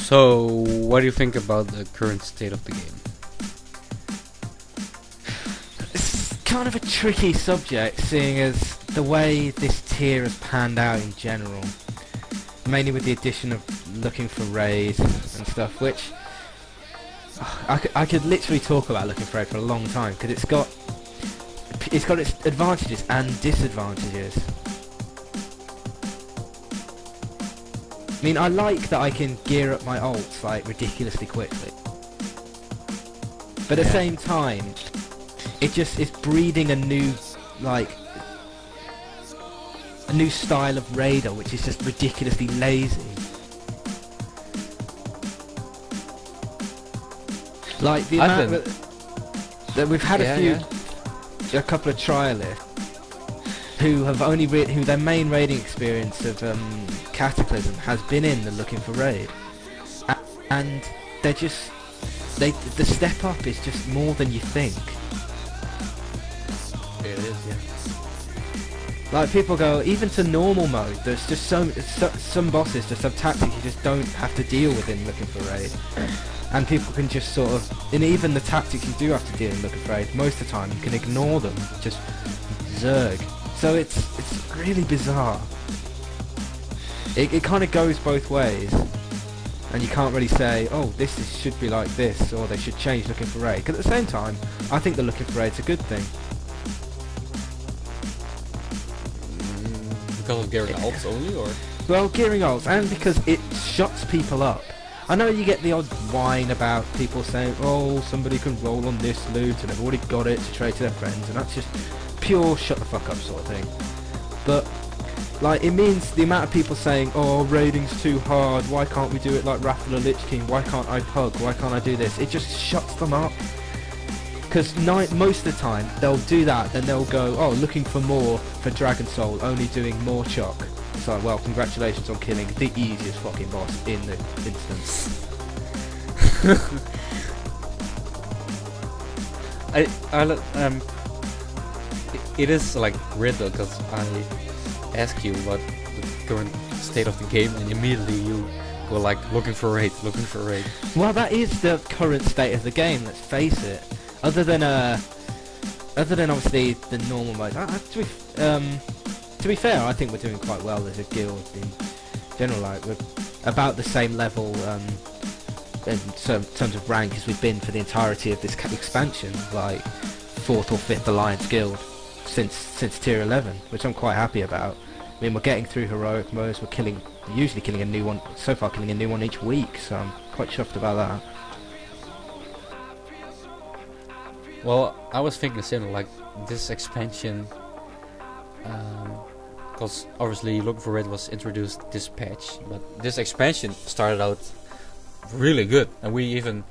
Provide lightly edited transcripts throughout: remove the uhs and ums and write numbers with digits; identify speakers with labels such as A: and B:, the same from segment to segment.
A: So, what do you think about the current state of the game?
B: It's kind of a tricky subject, seeing as the way this tier has panned out in general. Mainly with the addition of looking for raids and stuff, which I could literally talk about looking for raid for a long time, because it's got its advantages and disadvantages. I mean, I like that I can gear up my ults like ridiculously quickly, but at the same time, it just is breeding a new style of raider, which is just ridiculously lazy. Like the amount that we've had a couple of trialists who have only who their main raiding experience of Cataclysm has been in the looking for raid, and they're just the step up is just more than you think.
A: It is, yeah.
B: Like people go even to normal mode. There's just some bosses just have tactics you just don't have to deal with in looking for raid, and people can just sort of, and even the tactics you do have to deal in looking for raid, most of the time you can ignore them, just zerg. So it's really bizarre. It kind of goes both ways, and you can't really say, oh, should be like this, or they should change looking for raid. Because at the same time, I think the looking for raid's a good thing.
A: Because of gearing ults only, or?
B: Well, gearing ults, and because it shuts people up. I know you get the odd whine about people saying, oh, somebody can roll on this loot and they've already got it to trade to their friends, and that's just pure shut the fuck up sort of thing. But like, it means the amount of people saying, oh, raiding's too hard, why can't we do it like Wrath of the Lich King, why can't I pug, why can't I do this? It just shuts them up. Because most of the time they'll do that, then they'll go, oh, looking for more for Dragon Soul, only doing more choc. It's like, well, congratulations on killing the easiest fucking boss in the instance.
A: It is like weird though, because I ask you what the current state of the game, and immediately you go like looking for raid.
B: Well, that is the current state of the game. Let's face it. Other than obviously the normal mode. To be fair, I think we're doing quite well as a guild in general. Like, we're about the same level in terms of rank as we've been for the entirety of this expansion, like 4th or 5th Alliance guild since tier 11, which I'm quite happy about. I mean, we're getting through heroic modes. We're usually killing a new one. So far, killing a new one each week. So I'm quite chuffed about that.
A: Well, I was thinking the same, like this expansion, because obviously Looking for Raid was introduced this patch, but this expansion started out really good, and we even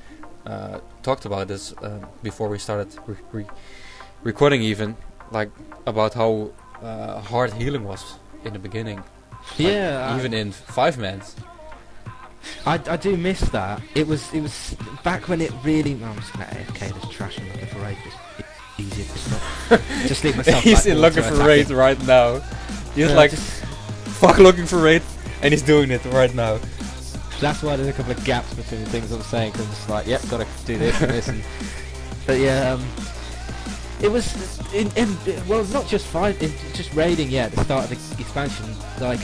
A: talked about this before we started recording, even like about how hard healing was in the beginning.
B: Yeah,
A: like, even in 5-mans.
B: I do miss that. It was back when it really. I'm just gonna AFK this trash and looking for raid. It's easier to stop. Just leave myself.
A: He's in looking for raid right now. He's like, fuck looking for raid, and he's doing it right now.
B: That's why there's a couple of gaps between the things I'm saying, because I'm just like, yep, gotta do this and this. But yeah, it was well, not just just raiding. Yeah, at the start of the expansion, like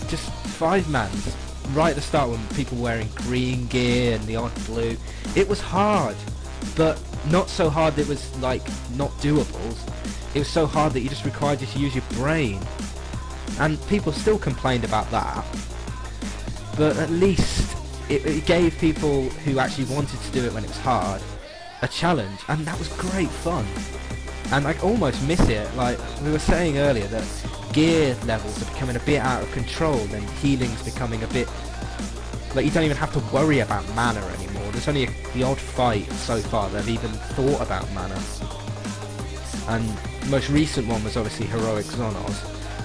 B: just 5-mans. Right at the start, when people were wearing green gear and the odd blue, it was hard, but not so hard that it was like not doable. It was so hard that you just required you to use your brain, and people still complained about that. But at least it gave people who actually wanted to do it when it was hard a challenge, and that was great fun. And I almost miss it. Like we were saying earlier, that gear levels are becoming a bit out of control, and healing's becoming a bit like you don't even have to worry about mana anymore. There's only the odd fight so far that have even thought about mana, and the most recent one was obviously Heroic Xonos.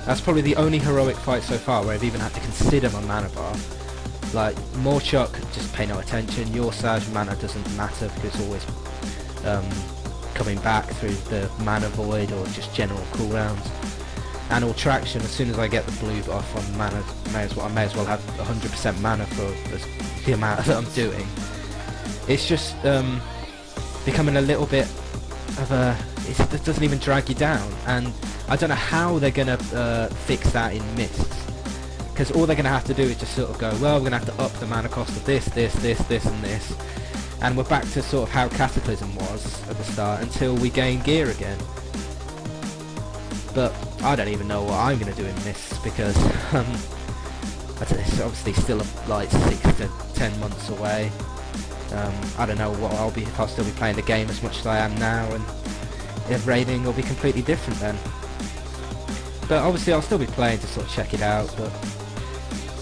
B: That's probably the only heroic fight so far where I've even had to consider my mana bar. Like Morchuk, just pay no attention. Your Sage mana doesn't matter because it's always coming back through the mana void or just general cooldowns. Animal Traction, as soon as I get the blue buff on mana, I may as well have 100% mana for the amount that I'm doing. It's just becoming a little bit of a... It doesn't even drag you down, and I don't know how they're going to fix that in Mists. Because all they're going to have to do is just sort of go, well, we're going to have to up the mana cost of this, and this. And we're back to sort of how Cataclysm was at the start until we gain gear again. But I don't even know what I'm going to do in Mists because it's obviously still like 6 to 10 months away. I don't know what I'll be, if I'll still be playing the game as much as I am now, and if raiding will be completely different then. But obviously I'll still be playing to sort of check it out. But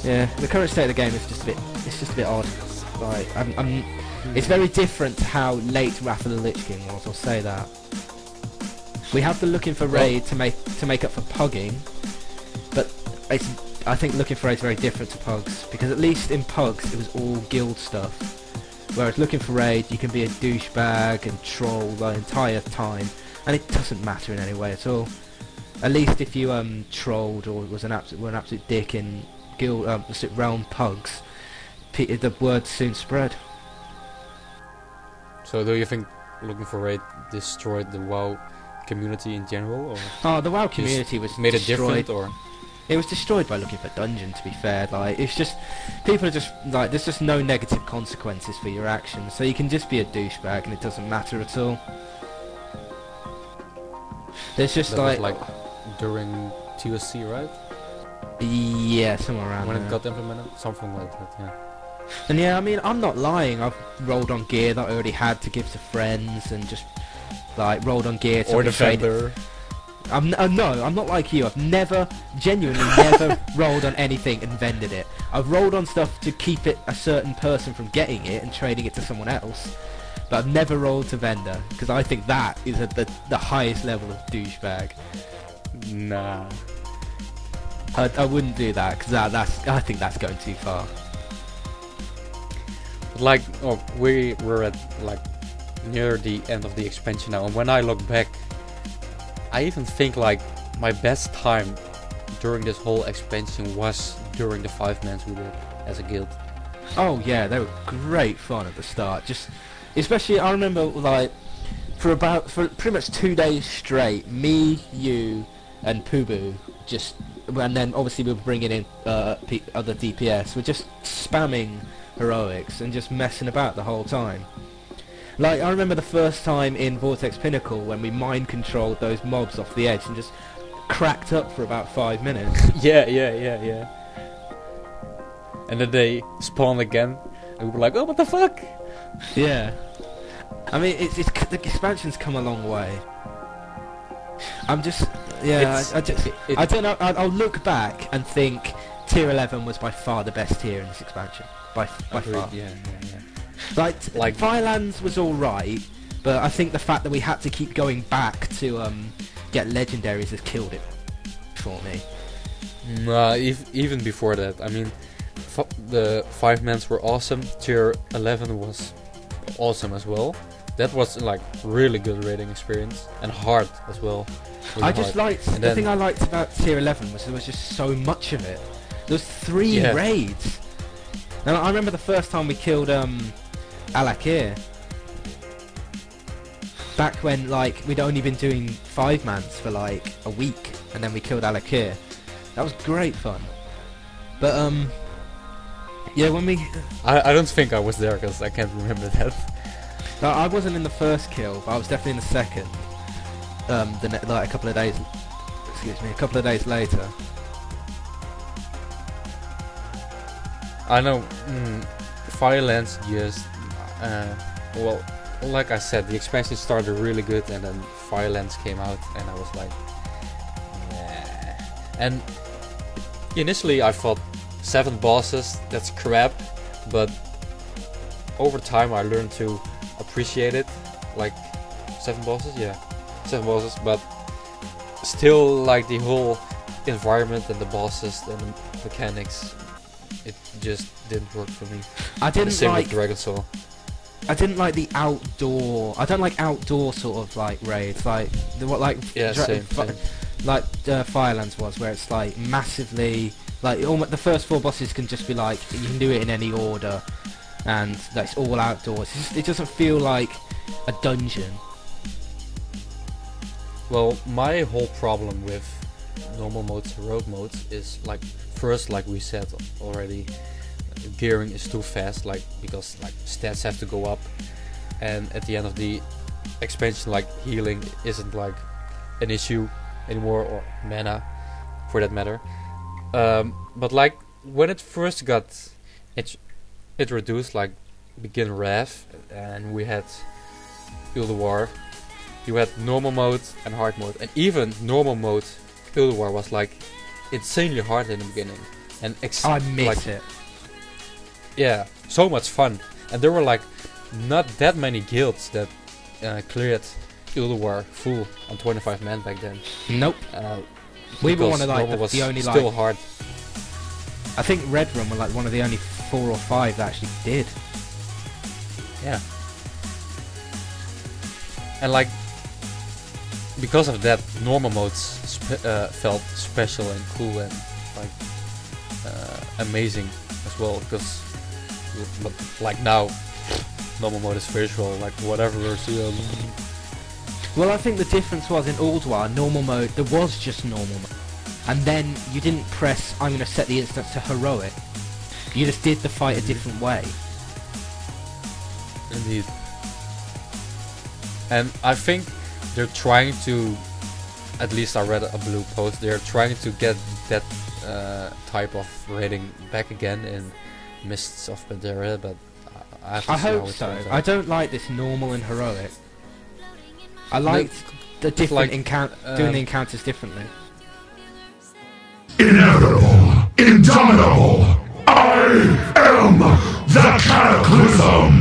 B: yeah, the current state of the game is just a bit odd. Like it's very different to how late Wrath of the Lich King was. I'll say that. We have the looking for raid to make up for pugging, but I think looking for raid is very different to pugs, because at least in pugs it was all guild stuff, whereas looking for raid you can be a douchebag and troll the entire time, and it doesn't matter in any way at all. At least if you trolled or were an absolute dick in guild realm pugs, the word soon spread.
A: So do you think looking for raid destroyed the WoW community in general, or
B: oh, the WoW community was
A: made
B: destroyed.
A: it different, or
B: it was destroyed by looking for dungeon, to be fair. Like, it's just people are just like, there's just no negative consequences for your actions, so you can just be a douchebag and it doesn't matter at all. There's just
A: that was like during TOC, right?
B: Yeah, somewhere around
A: when
B: there.
A: it got implemented, something like that. Yeah.
B: And yeah, I mean, I'm not lying. I've rolled on gear that I already had to give to friends, and just like rolled on gear to
A: or Defender.
B: No, I'm not like you. I've genuinely never rolled on anything and vended it. I've rolled on stuff to keep it a certain person from getting it and trading it to someone else, but I've never rolled to vendor, because I think that is at the highest level of douchebag.
A: Nah.
B: I wouldn't do that, because I think that's going too far.
A: Like, we were at like near the end of the expansion now, and when I look back, I even think like my best time during this whole expansion was during the 5 months we did as a guild.
B: Oh yeah, they were great fun at the start. Just especially, I remember like for pretty much 2 days straight, me, you, and Pubu just, and then obviously we were bringing in other DPS. We're just spamming heroics and just messing about the whole time. Like, I remember the first time in Vortex Pinnacle when we mind controlled those mobs off the edge and just cracked up for about 5 minutes.
A: Yeah. And then they spawned again, and we were like, oh, what the fuck?
B: Yeah. I mean, the expansion's come a long way. I'm just, yeah, I don't know, I'll look back and think Tier 11 was by far the best tier in this expansion. By far.
A: Yeah.
B: Like Firelands was alright, but I think the fact that we had to keep going back to get legendaries has killed it for me.
A: Nah, even before that, I mean, the 5 months were awesome. Tier 11 was awesome as well. That was like really good raiding experience, and hard as well. Really
B: I just liked, the thing I liked about Tier 11 was there was just so much of it. There was 3 raids. Now I remember the first time we killed Alakir. Back when like we'd only been doing 5 mans for like a week, and then we killed Alakir. That was great fun. But yeah, when we
A: I don't think I was there because I can't remember that.
B: No, I wasn't in the first kill, but I was definitely in the second. Like a couple of days later.
A: I know, Firelands just, well, like I said, the expansion started really good, and then Firelands came out, and I was like, nah. And initially I thought 7 bosses, that's crap, but over time I learned to appreciate it. Like 7 bosses, yeah, 7 bosses, but still like the whole environment and the bosses and the mechanics, it just didn't work for me.
B: I didn't
A: same
B: like
A: with Dragon Soul.
B: I didn't like the outdoor. I don't like outdoor sort of like raids. Like the what like
A: yeah, same.
B: like Firelands was, where it's like massively, like almost the first 4 bosses can just be like, you can do it in any order, and that's all outdoors. It doesn't feel like a dungeon.
A: Well, my whole problem with normal modes, heroic modes, is like, first, like we said already, gearing is too fast, like, because like stats have to go up, and at the end of the expansion, like, healing isn't like an issue anymore, or mana for that matter. But like when it first got introduced, like begin Wrath, and we had War, you had normal mode and hard mode, and even normal mode War was like insanely hard in the beginning, and
B: I miss
A: like,
B: it.
A: Yeah, so much fun, and there were like not that many guilds that cleared War full on 25 men back then.
B: Nope. We were one of like the only
A: still
B: like.
A: hard.
B: I think Red Run were like one of the only 4 or 5 that actually did.
A: Yeah. And like, because of that, normal modes felt special and cool and like amazing as well. Because, but like now, normal mode is visual, like whatever.
B: Well, I think the difference was in Ulduar, normal mode, there was just normal mode. And then you didn't press, I'm going to set the instance to heroic. You just did the fight a different way.
A: Indeed. And I think they're trying to, at least I read a blue post, they're trying to get that type of rating back again in Mists of Pandaria, but I have to see
B: hope
A: how it
B: so.
A: turns out.
B: I don't like this normal and heroic. I liked the different doing the encounters differently.
C: Inevitable, indomitable, I am the Cataclysm!